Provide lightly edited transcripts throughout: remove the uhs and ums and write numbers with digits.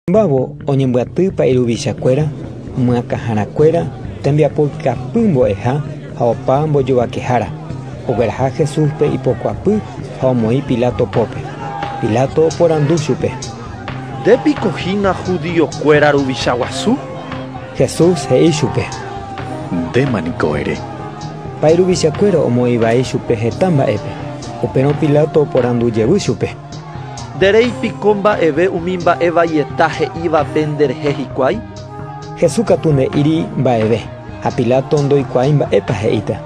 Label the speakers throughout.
Speaker 1: Babo oñembyatý pa'iruvichakuéra, myakahãrakuéra, tembiapokapy mbo'eha ha opa mbojovakehára. Ogueraha Jesúspe ipokuapy ha omoĩ Pilato pópe. Pilato oporandu chupe.
Speaker 2: ¿Ndépikohína judíokuéra ruvichaguasu?
Speaker 1: Jesús he'i chupe.
Speaker 3: Ndémaniko ere.
Speaker 1: Pa'iruvichakuéra omoĩ vai chupe heta mba'épe. Upérõ Pilato oporandujevy chupe.
Speaker 2: Ndereipiko mba'eve umi mba'evaieta he'ívape nderehe hikuái?
Speaker 1: Jesús katu nde'íri mba'eve, ha Pilato ndoikuaái mba'épa he'íta.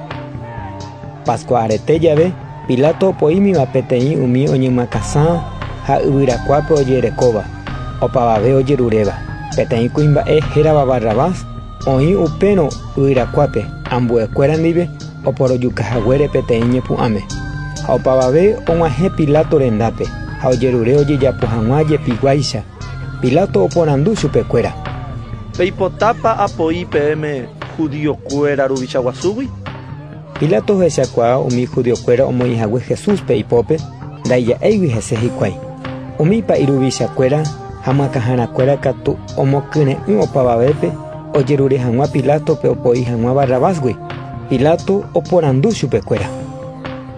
Speaker 1: Pascua arete jave, Pilato opoímiva peteĩ umi oñemyakasã ha yvyrakuápe ojerekóva, opavave ojeruréva. Peteĩ kuimba'e hérava Barrabás oĩ upérõ yvyrakuápe ambuekuéra ndive oporojukahaguére peteĩ ñepu'ãme. Ha opavave og̃uahẽ Pilato rendápe ha ojerure ojejapo hag̃ua jepiguáicha. Pilato oporandu chupekuéra.
Speaker 2: Peipotápa apoi peẽme judíokuéra ruvichaguasúgui?
Speaker 1: Pilato ohechakuaa umi judíokuéra omoĩhague Jesúspe ipópe ndaija'éigui hese hikuái. Umi pa'iruvichakuéra ha myakahãrakuéra katu omokyre'ỹ opavavépe ojerure hag̃ua Pilatópe opoi hag̃ua Barrabásgui. Pilato oporandu chupekuéra.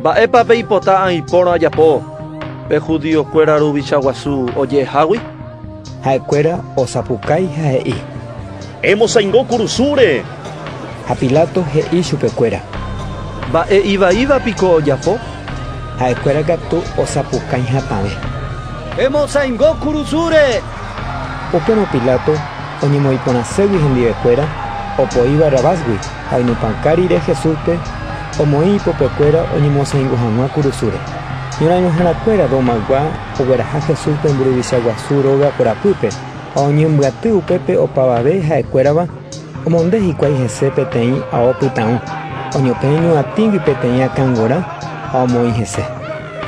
Speaker 2: Mba'épa peipota aipórõ ajapo pe judíokuéra ruvichaguasu ojehágui?
Speaker 1: Ha'ekuéra osapukái ha he'i.
Speaker 3: Emosãingo kurusúre.
Speaker 1: Ha Pilato he'i chupekuéra.
Speaker 2: Mba'e ivaívapiko ojapo?
Speaker 1: Ha'ekuéra katu osapukái hatãve.
Speaker 2: Emosãingo kurusúre.
Speaker 1: Upérõ Pilato oñemoĩporãségui hendivekuéra opoi Barrabásgui ha oinupãka rire Jesúspe omoĩ ipopekuéra oñemosãingo hag̃ua kurusúre. Ñorañohãrakuéra romagua ogueraha Jesúspe mburuvichaguasu róga korapýpe ha oñembyatý upépe opavave ha'ekuérava omonde hikuái hese peteĩ ao pytãũ. Oñopẽ ñoatĩgui peteĩ akãngora ha omoĩ hese.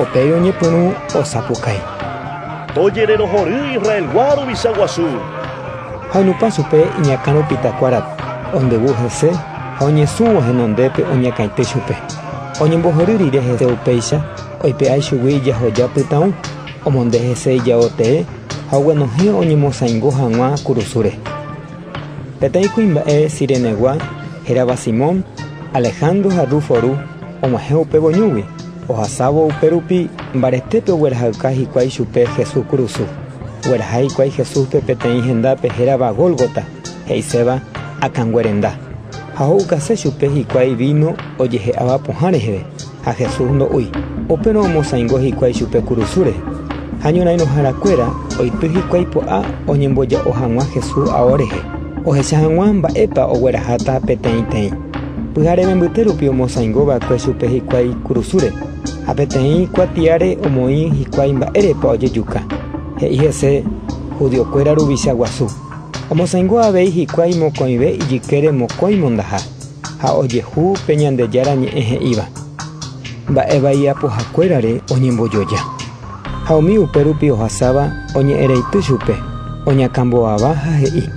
Speaker 1: Upéi oñepyrũ osapukái.
Speaker 3: Tojererohory Israelgua ruvichaguasu.
Speaker 1: Ha oinupã chupe iñakãro pitakuárape ondevũ hese ha oñesũvo henondépe oñakãite chupe. Oñembohory rire hese upéicha oipe'ái chugui ijahoja pytãũ omonde hese ijaotee ha oguenohẽ oñemosãingo hag̃ua kurusúre. Peteĩ kuimba'e Cirenegua hérava Simón, Alejandro ha Rúforu og̃uahẽ upe voñúgui ohasávo upérupi mbaretépe oguerahayka hikuái chupe Jesús kurusú. Ogueraha hikuái Jesúspe peteĩ hendápe hérava Gólgota he'iséva akãnguerenda. Ha ho'ukase chupe hikuái vino ojehe'ava pohã reheve ha Jesús ndo'úi. Upérõ omosãingo hikuái chupe kurusúre. Ha ñorairõharakuéra oity hikuái po'a oñemboja'o hag̃ua Jesús ao rehe. Ohecha hag̃ua mba'épa ogueraháta peteĩ teĩ. Pyhare membyte rupi omosãingova'ekue chupe hikuái kurusúre. Ha peteĩ kuatiáre omoĩ hikuái mba'érepa ojejuka. He'i hese judíokuéra ruvichaguasu. Omosãingo avei hikuái mokõive ijykére mokõi mondaha ha ojehu pe Ñandejára ñe'ẽ he'íva. Mba'e apohakuérare oñembojoja. Ha umi upérupi ohasáva oñe'ẽreity chupe oñakãmbovava ha he'i.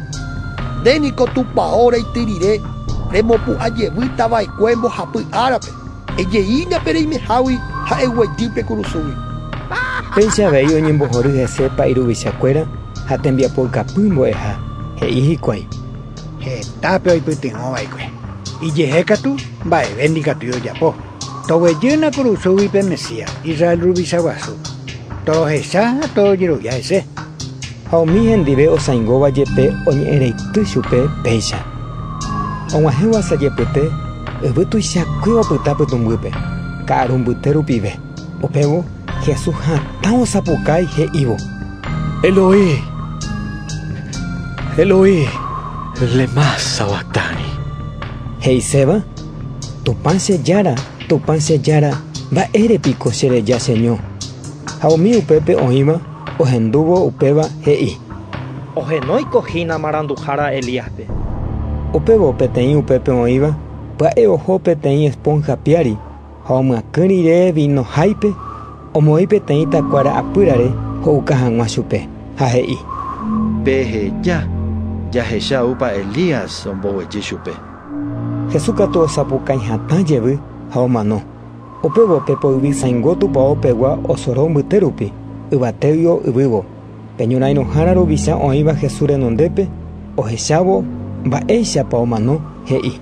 Speaker 4: Ndéniko tupão reityrire remopu'ãjevýtava'ekue mbohapy árape ejeíñape reimehágui ha eguejýpe kurusúgui.
Speaker 1: Péichavei oñembohory hese pa'iruvichakuéra ha tembiapokapy mbo'eha he'i hikuái.
Speaker 5: Hetápe oipytyvõvaikue. Ijehékatu mba'eve ndikatúi ojapo. Toguejýna kurusúgui pe Mesías, Israel ruvichaguasu. Torohecha ha torojerovia hese.
Speaker 1: Ha umi hendive osãingóva jepe oñe'ẽreity chupe péicha. Og̃uahẽ guasajepyte yvy tuichakue opyta pytumbýpe ka'arumbyte rupive. Upévo Jesús hatã osapukái he'ívo.
Speaker 3: Eloi, Eloi, lema sabactani.
Speaker 1: He'iséva, Tupã che jára, mba'érepiko chereja cheño. Ha umi upépe oĩva ohendúvo upéva he'i.
Speaker 2: Ohenóikohína maranduhára Elíaspe.
Speaker 1: Upévo peteĩ upépe oĩva pya'e oho peteĩ esponja piári ha omyakỹ rire vinoháipe omoĩ peteĩ takuara apýrare ho'uka hag̃ua chupe ha he'i.
Speaker 2: Peheja jahecháupa Elías omboguejy chupe.
Speaker 1: Jesús katu osapukái hatã jevy ha omano. Upévo pepo yvysãingo tupão pegua osoro mbytérupi yvatégui yvývo peñorainohára ruvisa oĩva Jesús renondépe, ohechávo mba'éichapa omano he'i.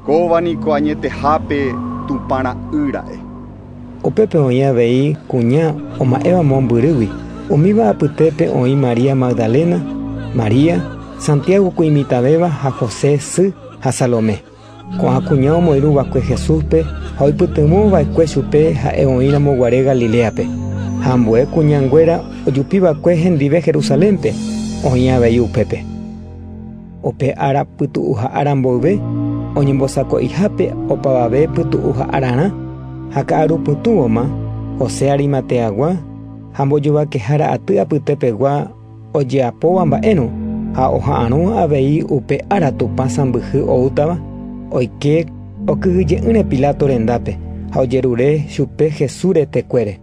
Speaker 6: Kóvaniko añetehápe tupãra ýra'e.
Speaker 1: Upépe oĩ avei kuña oma'éva mombyrýgui. Umíva apytépe oĩ María Magdalena, María, Santiago kuimitavéva ha José sy ha Salomé. Ko'ã kuña omoirũvakue Jesúspe ha oipytymóva'ekue chupe ha'e oĩramoguare Galileape. Ha ambue kuñanguéra ojupivakue hendive Jerusalénpe oĩ avei upépe. Upe ára pytu'u ha ára mboyve oñembosako'ihápe opavave pytu'u ha árarã ha ka'arupytũvoma José Arimateagua ha mbojovakehára aty apytépegua ojeapóva mba'érõ ha oha'ãrõ avei upe ára tupa sãmbyhy oútava oike okyhyje'ỹre Pilato rendápe ha ojerure chupe Jesús retekuére.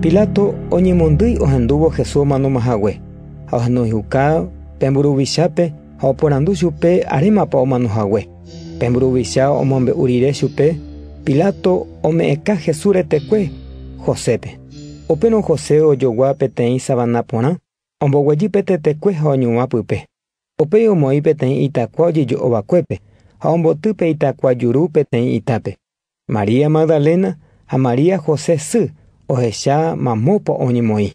Speaker 1: Pilato oñemondýi ohendúvo Jesús omanomahague ha ohenoihuka pemburuvichápe ha oporandu chupe arémapa omanohague. Pemburuvicha omombe'u rire chupe Pilato ome'ẽka Jesús retekue Josépe. Upérõ José ojogua peteĩ savana porã omboguejy pe tetekue ha oñuã pype. Upéi omoĩ peteĩ itakua ojejo'ovakuépe ha omboty pe itakua juru peteĩ itápe. María Magdalena ha María José sy ohecha mamópa oñemoĩ.